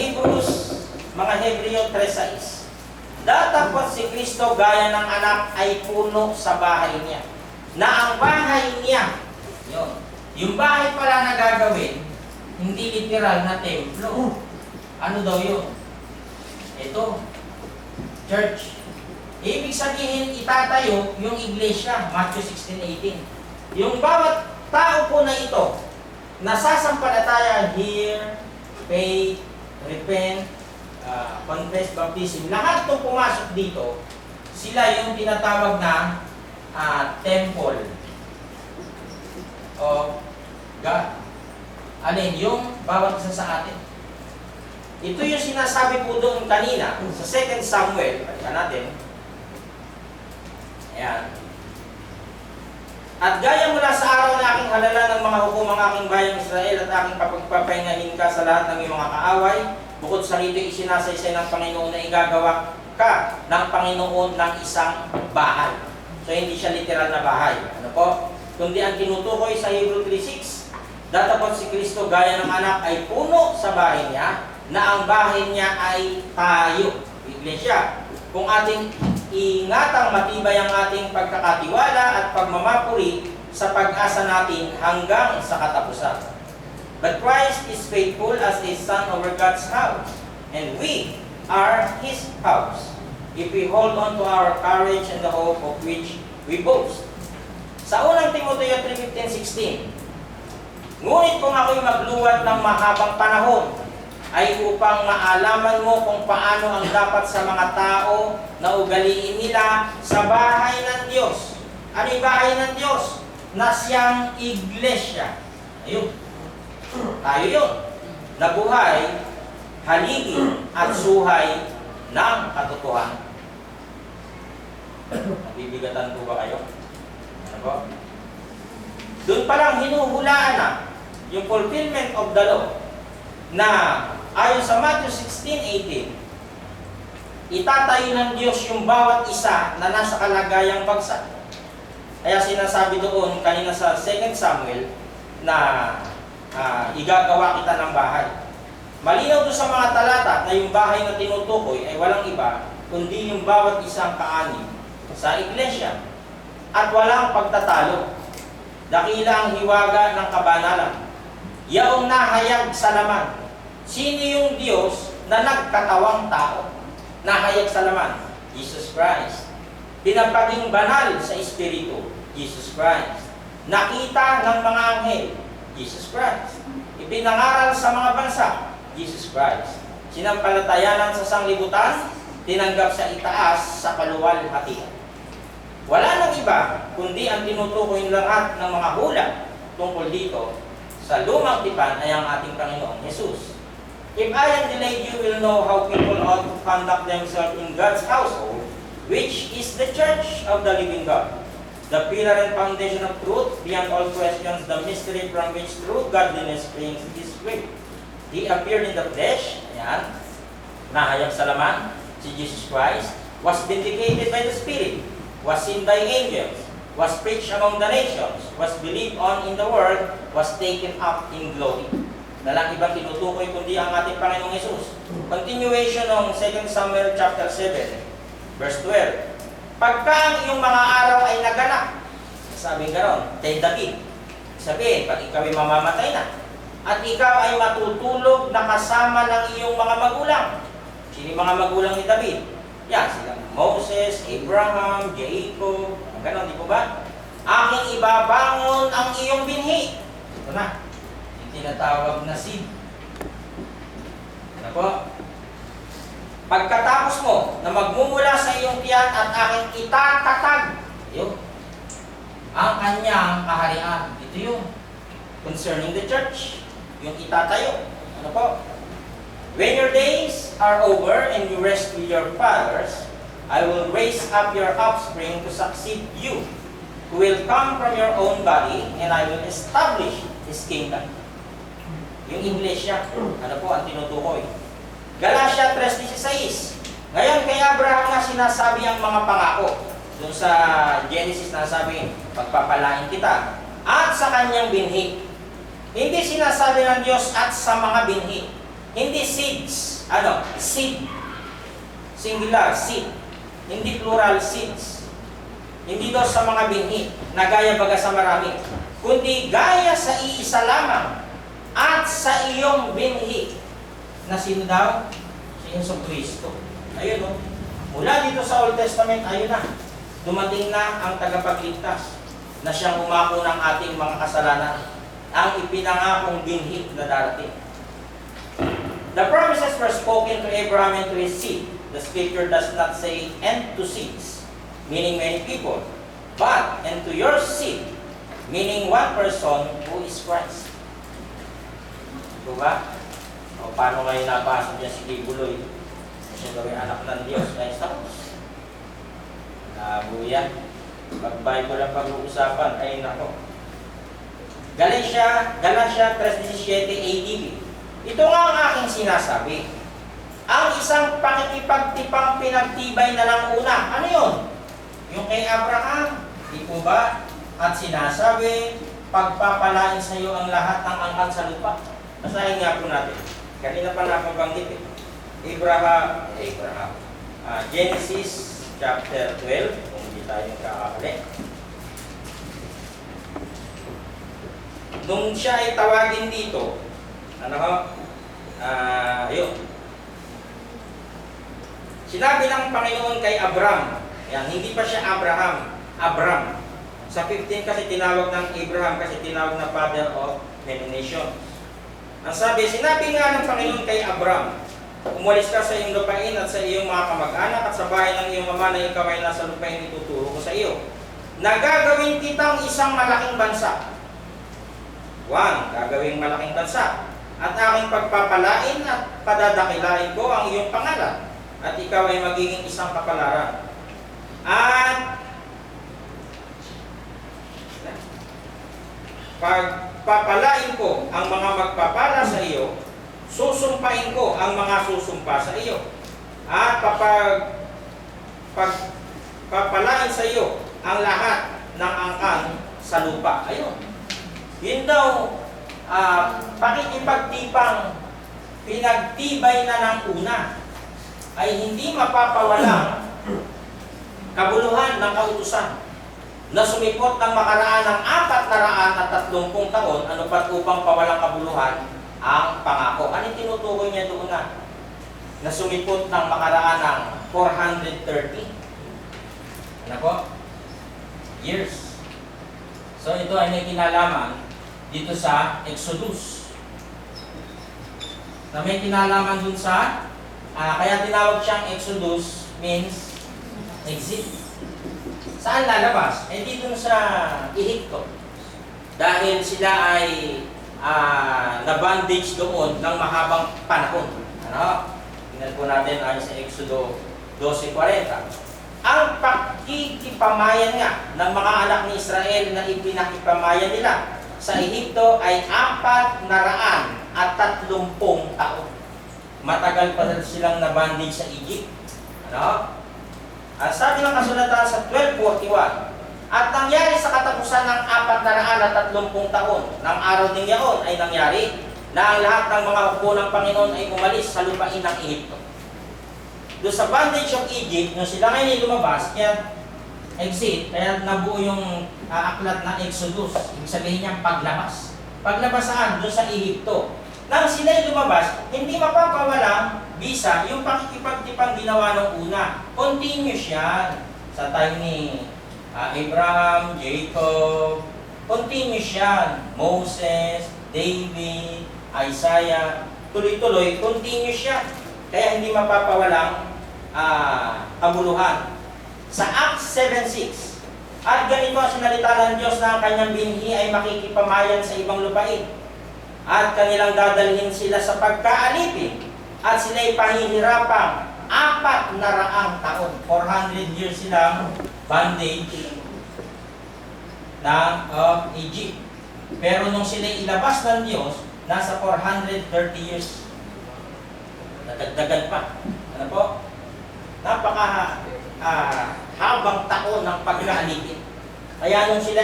Hebrews, mga Hebreo 3:6. Datapot si Kristo gaya ng anak ay puno sa bahay niya. Na ang bahay niya, yun. Yung bahay pala na gagawin, hindi literal na templo. Ano daw yun? Ito, church. Ibig sabihin, itatayo yung iglesia, Matthew 16:18. Yung bawat tao po na ito, nasasampalataya, hear, faith, repent, confess, baptism, lahat itong pumasok dito, sila yung tinatawag na temple of God. Alin? Yung bawat isa sa atin. Ito yung sinasabi po doon kanina sa 2 Samuel. Balikan natin. Ayan. At gaya mula sa araw na aking halala ng mga hukumang aking bayang Israel at aking papagpapahingahin ka sa lahat ng iyong mga kaaway, bukod sa rito isinasaysay ng Panginoon na igagawa ka ng Panginoon ng isang bahay. So hindi siya literal na bahay. Ano po? Kundi ang tinutukoy sa Hebrew 3:6, datapot si Kristo gaya ng anak ay puno sa bahay niya, na ang bahay niya ay tayo, iglesia. Kung ating ingatang matibay ang ating pagkakatiwala at pagmamapuri sa pag-asa natin hanggang sa katapusan. But Christ is faithful as a son over God's house, and we are His house, if we hold on to our courage and the hope of which we boast. Sa unang Timoteo 3:15-16, ngunit kung ako'y magluwat ng mahabang panahon, ay upang maalaman mo kung paano ang dapat sa mga tao na ugaliin nila sa bahay ng Diyos. Ano yung bahay ng Diyos? Na siyang iglesia. Ayun. Tayo yun. Na buhay, haligi at suhay ng katotohanan. Nabibigatan po ba kayo? Ano po? Doon palang hinuhulaan na yung fulfillment of the law na ayon sa Matthew 16:18, itatayo ng Diyos yung bawat isa na nasa kalagayang bagsak. Kaya sinasabi doon kanina sa 2 Samuel na igagawa kita ng bahay. Malinaw doon sa mga talata na yung bahay na tinutukoy ay walang iba kundi yung bawat isang kaani sa iglesia. At walang pagtatalo. Dakila ang hiwaga ng kabanalan. Yaong nahayag sa laman. Sino yung Diyos na nagkatawang tao? Nahayag sa laman? Jesus Christ. Pinapaging banal sa Espiritu? Jesus Christ. Nakita ng mga anghel? Jesus Christ. Ipinangaral sa mga bansa? Jesus Christ. Sinampalatayanan sa sanglibutan? Tinanggap sa itaas sa kaluwalhatian. Wala nang iba, kundi ang tinutukoy lahat ng mga hula tungkol dito sa lumang tipan ay ang ating Panginoong Jesus. If I am delayed, you will know how people ought to conduct themselves in God's household, which is the church of the living God. The pillar and foundation of truth, beyond all questions, the mystery from which true godliness springs is great. He appeared in the flesh, ayan, nahayag sa laman, si Jesus Christ, was vindicated by the Spirit, was seen by angels, was preached among the nations, was believed on in the world, was taken up in glory. Walang ibang tinutukoy kundi ang ating Panginoong Hesus. Continuation ng 2 Samuel chapter 7, verse 12. Pagka ang iyong mga araw ay naganap, sabi ganon, kay David, sabihin, pag ikaw ay mamamatay na, at ikaw ay matutulog na kasama ng iyong mga magulang. Sino yung mga magulang ni David? Yan, sila Moses, Abraham, Jacob, ganon, di po ba? Aking ibabangon ang iyong binhi. Ito na. Tinatawag na seed. Ano po? Pagkatapos mo na magmumula sa iyong tiyan at aking itatatag, yun, ang kanyang kaharian. Ito yun. Concerning the church. Yung itatayo. Ano po? When your days are over and you rest with your fathers, I will raise up your offspring to succeed you, who will come from your own body, and I will establish His kingdom. Yung iglesia, ano po ang tinutukoy? Galatia 3:16. Ngayon kay Abraham nga sinasabi ang mga pangako. Doon sa Genesis nasabi, pagpapalain kita. At sa kanyang binhi. Hindi sinasabi ng Diyos at sa mga binhi. Hindi seeds. Ano? Seed. Singular, seed. Hindi plural, seeds. Hindi daw sa mga binhi, na gaya baga sa marami, kundi gaya sa iisa lamang at sa iyong binhi. Na sino daw? Si Hesus Kristo. Ayun o. Mula dito sa Old Testament, ayun na. Dumating na ang tagapagligtas na siyang umako ng ating mga kasalanan. Ang ipinangakong binhi na darating. The promises were spoken to Abraham and to his seed. The scripture does not say, and to seeds, meaning many people, but and to your seed, meaning one person who is Christ. Diba? O paano ngayon nabasa niya si Kibuloy? Siya daw ay anak ng Diyos. Ay, tapos. Labo yan. Pag-Bible ang pag-uusapan, ay nako. Galatia 3:17 ADB. Ito nga ang aking sinasabi. Ang isang pakikipagtipang pinagtibay na lang una. Ano yun? Yung kay Abraham. Di po ba? At sinasabi, pagpapalain sa iyo ang lahat ng angkan sa lupa. Basahin nga po natin. Kanina pa napabanggit eh. Genesis chapter 12, kung hindi tayo kakakali. Nung siya ay tawagin dito, ano ho? Yun. Sinabi ng Panginoon kay Abram, yan, hindi pa siya Abraham, Abram. Sa 15 kasi tinawag ng Abraham kasi tinawag na father of many nations. Ang sabi, sinabi nga ng Panginoon kay Abram, umalis ka sa iyong lupain at sa iyong mga kamag-anak at sa bahay ng iyong mama na ikaw ay nasa lupain ituturo ko sa iyo. Nagagawin kitang isang malaking bansa. 1. Gagawing malaking bansa. At aking pagpapalain at padadakilain ko ang iyong pangalan. At ikaw ay magiging isang kapalaran. At pagpapalain ko ang mga magpapala sa iyo, susumpain ko ang mga susumpa sa iyo. At pagpapalain sa iyo ang lahat ng angkan sa lupa. Ayun. Yun daw, pakikipagtipang pinagtibay na ng una ay hindi mapapawalang kabuluhan ng kautusan na sumipot ng makaraan ng 430 taon, ano pat upang pawalang kabuluhan ang pangako. Ano tinutukoy niya doon na sumipot ng makaraan ng 430? Ano po? Years. So ito ay may kinalaman dito sa Exodus. Na may kinalaman dun sa kaya tinawag siyang Exodus means exit. Saan lalabas? Eh dito sa Ehipto. Dahil sila ay na-bandage doon ng mahabang panahon. Ano? Tingnan po natin ayon sa Exodo 12:40. Ang pakikipamayan nga ng mga anak ni Israel na ipinakipamayan nila sa Ehipto ay 430 taon. Matagal pa silang na-bandage sa Egypt. Ano? At sabi ng kasulatan sa 12:41, at nangyari sa katapusan ng 430 taon, ng araw ng yaon ay nangyari na ang lahat ng mga hukbo ng Panginoon ay umalis sa lupain ng Ehipto. Doon sa bondage of Egypt, nung sila ngayon ay lumabas, kaya exit, kaya nabuo yung aklat na Exodus. Ibig sabihin niya paglabas. Paglabas saan? Doon sa Ehipto. Nang sila ay lumabas, hindi mapapawalang visa yung pakikipagtipang ginawa nung una. Continuous yan. Sa time ni Abraham, Jacob, continuous yan. Moses, David, Isaiah, tuloy-tuloy, continuous yan. Kaya hindi mapapawalang kabuluhan. Sa Acts 7:6, at ganito ang sinalita ng Diyos na ang kanyang binhi ay makikipamayan sa ibang lupain. At kanilang dadalhin sila sa pagkaalipin. At sila ay pahihirapang 400 taon. 400 years silang bondage of Egypt. Pero nung sila ilabas ng Diyos, nasa 430 years. Nadagdagan pa. Ano po? Napaka habang taon ng pagkaalipin. Kaya nung sila